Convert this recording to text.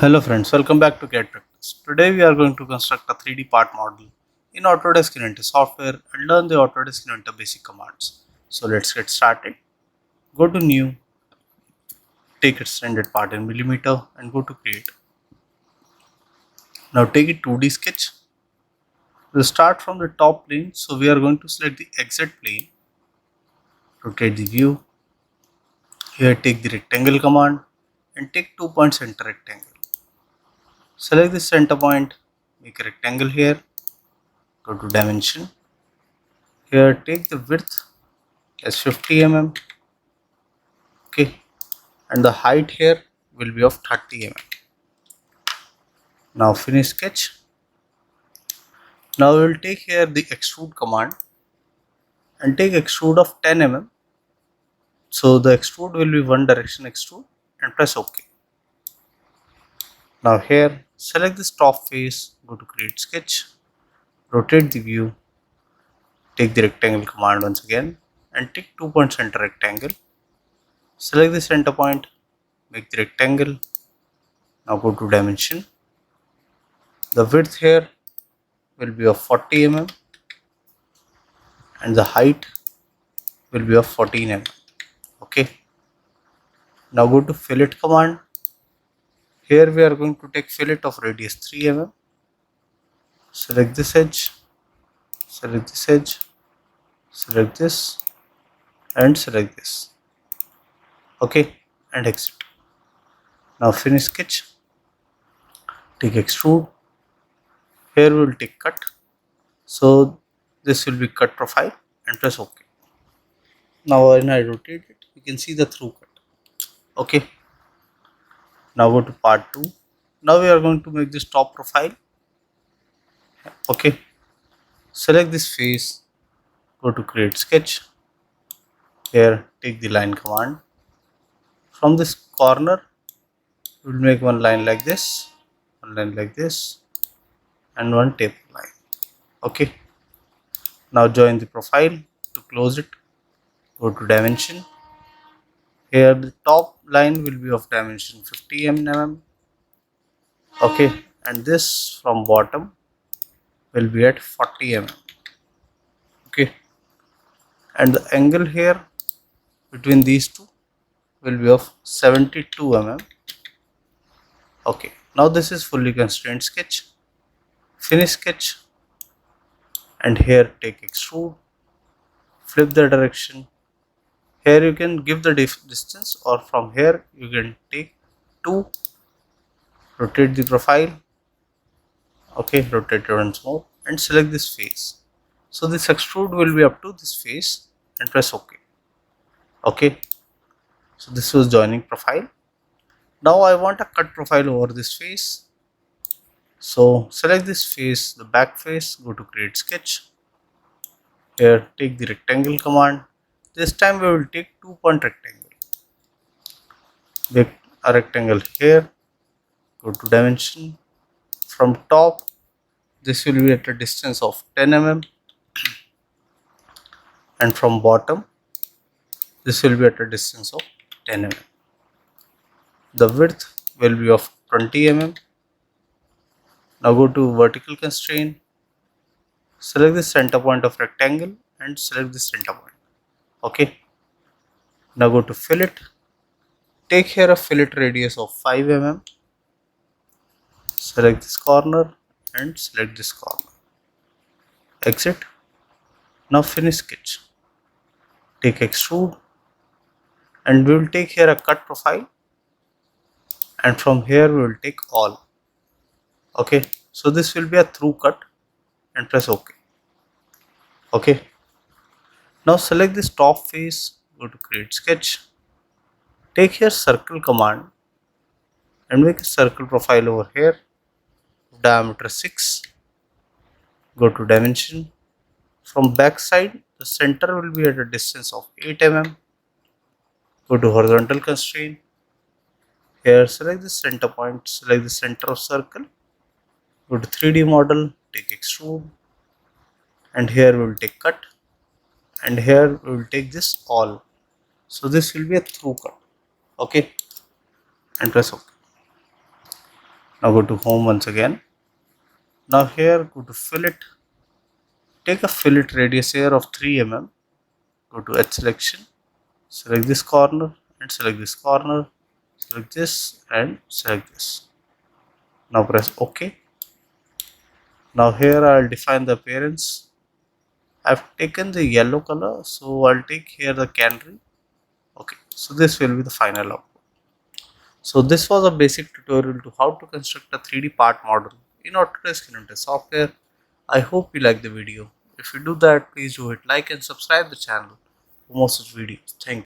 Hello friends, welcome back to CAD Practice. Today we are going to construct a 3D part model in Autodesk Inventor software and learn the Autodesk Inventor basic commands. So let's get started. Go to New, take extended part in millimeter and go to Create. Now take a 2D sketch. We'll start from the top plane, so we are going to select the exit plane, rotate the view. Here take the rectangle command and take 2 points center rectangle. Select the center point, make a rectangle here, go to dimension. Here take the width as 50 mm, okay, and the height here will be of 30 mm. Now finish sketch. Now we will take here the extrude command and take extrude of 10 mm. So the extrude will be one direction extrude and press OK. Now here select this top face, go to create sketch, rotate the view, take the rectangle command once again and take 2 point center rectangle. Select the center point, make the rectangle. Now go to dimension. The width here will be of 40 mm and the height will be of 14 mm. Okay. Now go to fillet command. Here we are going to take fillet of radius 3 mm. Select this edge, select this edge, select this and select this. Okay, and exit. Now finish sketch. Take extrude. Here we will take cut. So this will be cut profile and press OK. Now when I rotate it, you can see the through cut. Okay. Now go to part 2. Now we are going to make this top profile. Okay. Select this face. Go to create sketch. Here take the line command. From this corner, we will make one line like this, one line like this, and one taper line. Okay. Now join the profile. To close it, go to dimension. Here the top line will be of dimension 50 mm. Okay, and this from bottom will be at 40 mm. Okay, and the angle here between these two will be of 72 mm. Okay, now this is fully constrained sketch. Finish sketch, and here take extrude, flip the direction. Here you can give the distance, or from here you can take 2, rotate the profile. Okay, rotate it once more and select this face. So this extrude will be up to this face and press OK. Okay, so this was joining profile. Now I want a cut profile over this face. So select this face, the back face, go to create sketch. Here take the rectangle command. This time we will take 2 point rectangle. Make a rectangle here, go to dimension. From top, this will be at a distance of 10 mm, and from bottom, this will be at a distance of 10 mm. The width will be of 20 mm. Now go to vertical constraint, select the center point of rectangle and select the center point. Okay. Now go to fillet, take here a fillet radius of 5 mm. Select this corner and select this corner. Exit. Now finish sketch. Take extrude, and we will take here a cut profile, and from here we will take all. Okay, so this will be a through cut and press OK. Okay, now select this top face, go to create sketch, take here circle command and make a circle profile over here, diameter 6. Go to dimension. From back side, the center will be at a distance of 8 mm. Go to horizontal constraint. Here select the center point, select the center of circle. Go to 3D model, take extrude, and here we will take cut, and here we will take this all. So this will be a through cut. Okay, and press OK. Now go to home once again. Now here go to fillet. Take a fillet radius here of 3 mm. Go to edge selection. Select this corner and select this corner. Select this and select this. Now press OK. Now here I'll define the appearance. I've taken the yellow color, so I'll take here the canary. Okay, so this will be the final output. So this was a basic tutorial to how to construct a 3D part model in Autodesk Inventor software. I hope you like the video. If you do that, please do hit like and subscribe the channel for more such videos. Thank you.